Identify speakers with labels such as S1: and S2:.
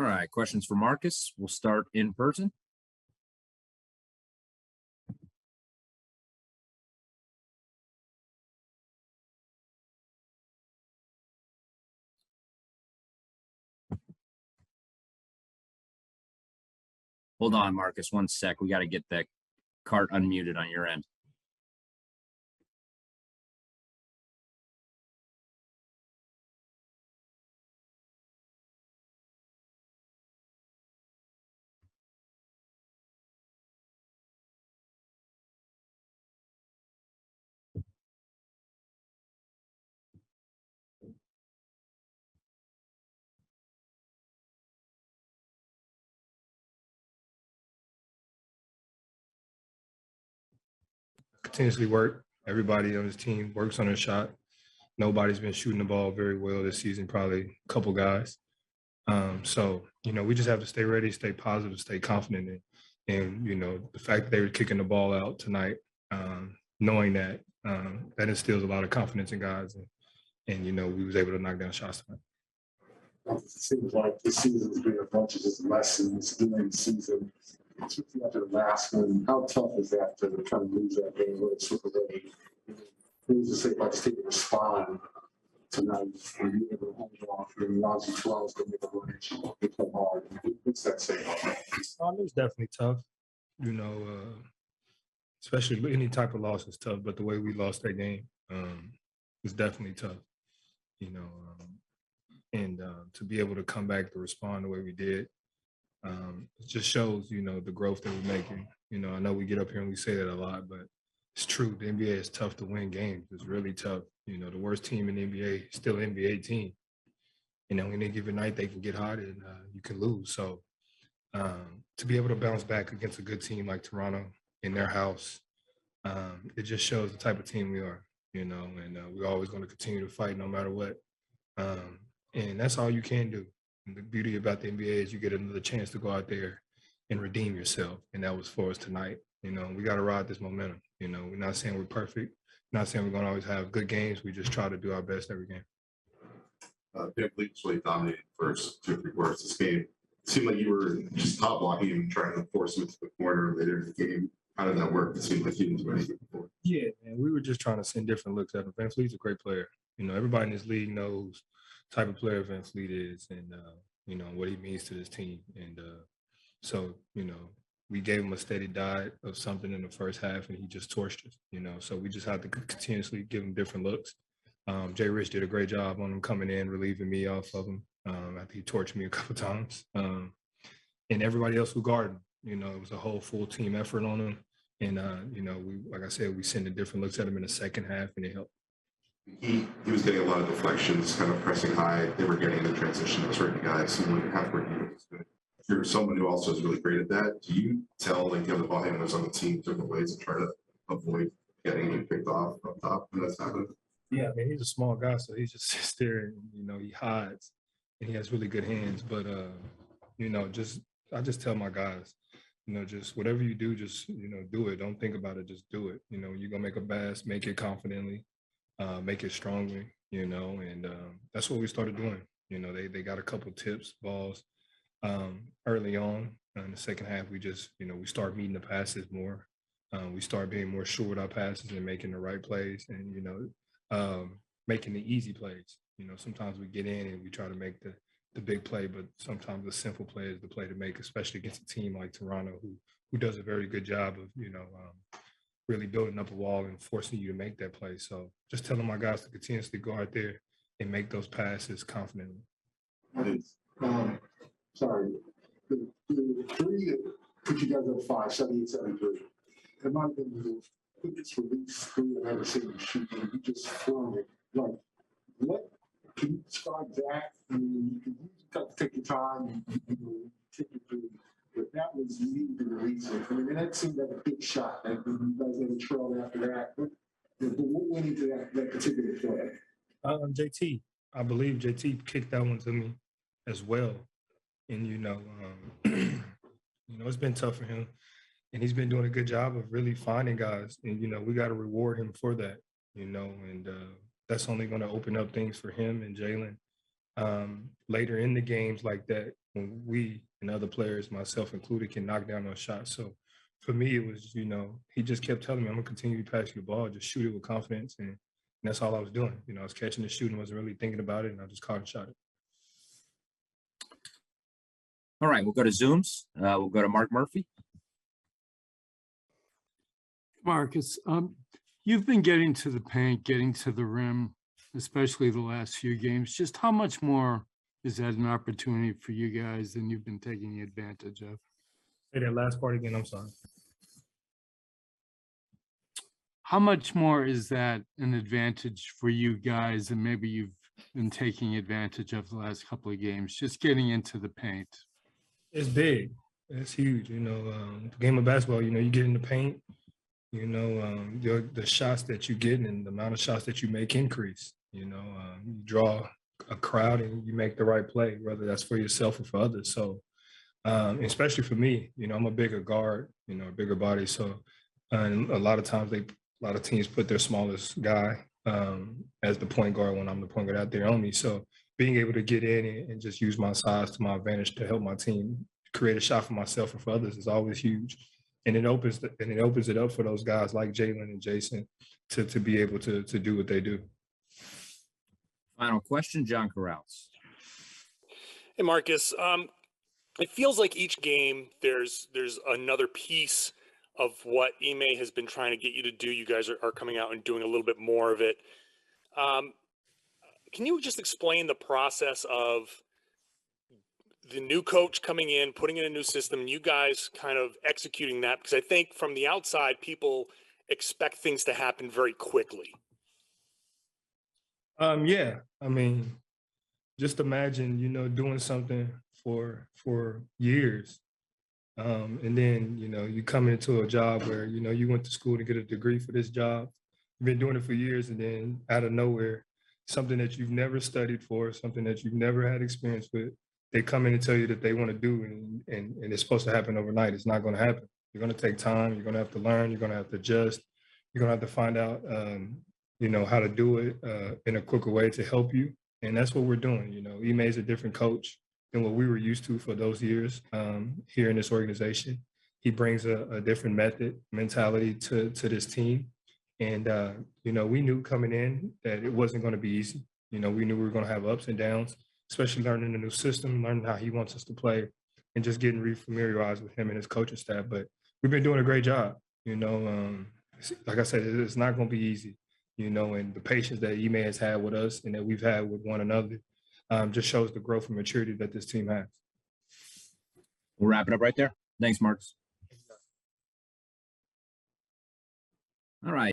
S1: All right, questions for Marcus. We'll start in person. Hold on, Marcus, 1 sec. We got to get that cart unmuted on your end.
S2: Continuously work. Everybody on his team works on their shot. Nobody's been shooting the ball very well this season, probably a couple guys. So, we just have to stay ready, stay positive, stay confident. And the fact that they were kicking the ball out tonight, knowing that, that instills a lot of confidence in guys. And we was able to knock down shots tonight.
S3: It seems like this season's been a bunch of just lessons during the season. Especially after the last one, how tough is that to kind of lose that game with super ready? Who's to say like take a respond tonight when you able to hold off and Raji 12's gonna make a run at you with the hard? What's that saying?
S2: It's definitely tough, especially any type of loss is tough, but the way we lost that game was definitely tough, and to be able to come back to respond the way we did, it just shows, the growth that we're making. I know we get up here and we say that a lot, but it's true. The NBA is tough to win games. It's really tough. The worst team in the NBA is still an NBA team. Any given night they can get hot and you can lose. So to be able to bounce back against a good team like Toronto in their house, it just shows the type of team we are, and we're always going to continue to fight no matter what. And that's all you can do. And the beauty about the NBA is you get another chance to go out there and redeem yourself. And that was for us tonight. We got to ride this momentum. We're not saying we're perfect, not saying we're going to always have good games. We just try to do our best every game.
S4: VanVleet was really dominating first 2-3 quarters this game. It seemed like you were just top blocking him and trying to force him into the corner later in the game. How did that work? It seemed like he was ready before.
S2: Yeah, man, we were just trying to send different looks at him. VanVleet's a great player. Everybody in this league knows the type of player VanVleet is and, what he means to this team. And so, we gave him a steady diet of something in the first half and he just torched us, So we just had to continuously give him different looks. Jay Rich did a great job on him coming in, relieving me off of him after he torched me a couple times. And everybody else who guarded him, it was a whole full team effort on him. And, like I said, we sent different looks at him in the second half and it helped.
S4: He was getting a lot of deflections, kind of pressing high. They were getting the transition of certain guys. So when half-court defense is good. If you're someone who also is really great at that, do you tell the other ball handlers on the team different ways to try to avoid getting you picked off up top when that's happening?
S2: Yeah, I mean, he's a small guy, so he just sits there and, he hides and he has really good hands. But, I just tell my guys, just whatever you do, just, do it. Don't think about it. Just do it. You're going to make a pass, make it confidently. Make it strongly, and that's what we started doing. They got a couple tips, balls early on. In the second half, we just, we start meeting the passes more. We start being more sure with our passes and making the right plays and, making the easy plays. Sometimes we get in and we try to make the big play, but sometimes the simple play is the play to make, especially against a team like Toronto who does a very good job of, really building up a wall and forcing you to make that play. So just telling my guys to continuously go out there and make those passes confidently.
S3: Sorry. The three that put you guys up 5, 78-73. It might have been the quickest release three I've ever seen you shoot. You just flung it. Like, what can you describe that? I mean, you got to take your time and typically. But that was needed to release it. I mean, that seemed like a big shot. Like you guys had a trail after that. But what went into that particular play?
S2: JT, I believe JT kicked that one to me as well. And it's been tough for him, and he's been doing a good job of really finding guys. And we got to reward him for that. And that's only going to open up things for him and Jaylen later in the games like that, when we and other players, myself included, can knock down those shots. So for me, it was, he just kept telling me, I'm gonna continue to pass you the ball, just shoot it with confidence. And that's all I was doing. I was catching the shooting, wasn't really thinking about it, and I just caught and shot it.
S1: All right, we'll go to Zooms. We'll go to Mark Murphy.
S5: Marcus, you've been getting to the paint, getting to the rim, especially the last few games. Just how much more is that an opportunity for you guys than you've been taking advantage of?
S2: Say that last part again, I'm sorry.
S5: How much more is that an advantage for you guys than maybe you've been taking advantage of the last couple of games, just getting into the paint?
S2: It's big. It's huge. The game of basketball, you get in the paint, the shots that you get and the amount of shots that you make increase. You draw a crowd and you make the right play, whether that's for yourself or for others. So, especially for me, I'm a bigger guard, a bigger body. So, and a lot of times a lot of teams put their smallest guy as the point guard when I'm the point guard out there on me. So being able to get in and just use my size to my advantage to help my team create a shot for myself and for others is always huge. And it opens it up for those guys like Jaylen and Jason to be able to do what they do.
S1: Final question, John Corrales.
S6: Hey, Marcus. It feels like each game there's another piece of what Ime has been trying to get you to do. You guys are coming out and doing a little bit more of it. Can you just explain the process of the new coach coming in, putting in a new system, you guys kind of executing that? Because I think from the outside, people expect things to happen very quickly.
S2: Yeah. I mean, just imagine, doing something for years. And then, you come into a job where, you went to school to get a degree for this job. You've been doing it for years, and then out of nowhere, something that you've never studied for, something that you've never had experience with, they come in and tell you that they want to do, and it's supposed to happen overnight. It's not going to happen. You're going to take time. You're going to have to learn. You're going to have to adjust. You're going to have to find out, how to do it in a quicker way to help you. And that's what we're doing. Ime is a different coach than what we were used to for those years here in this organization. He brings a different mentality to this team. And, we knew coming in that it wasn't going to be easy. We knew we were going to have ups and downs, especially learning the new system, learning how he wants us to play, and just getting re-familiarized with him and his coaching staff. But we've been doing a great job. Like I said, it's not going to be easy, and the patience that Ime has had with us and that we've had with one another just shows the growth and maturity that this team has.
S1: We'll wrap it up right there. Thanks, Marcus. All right.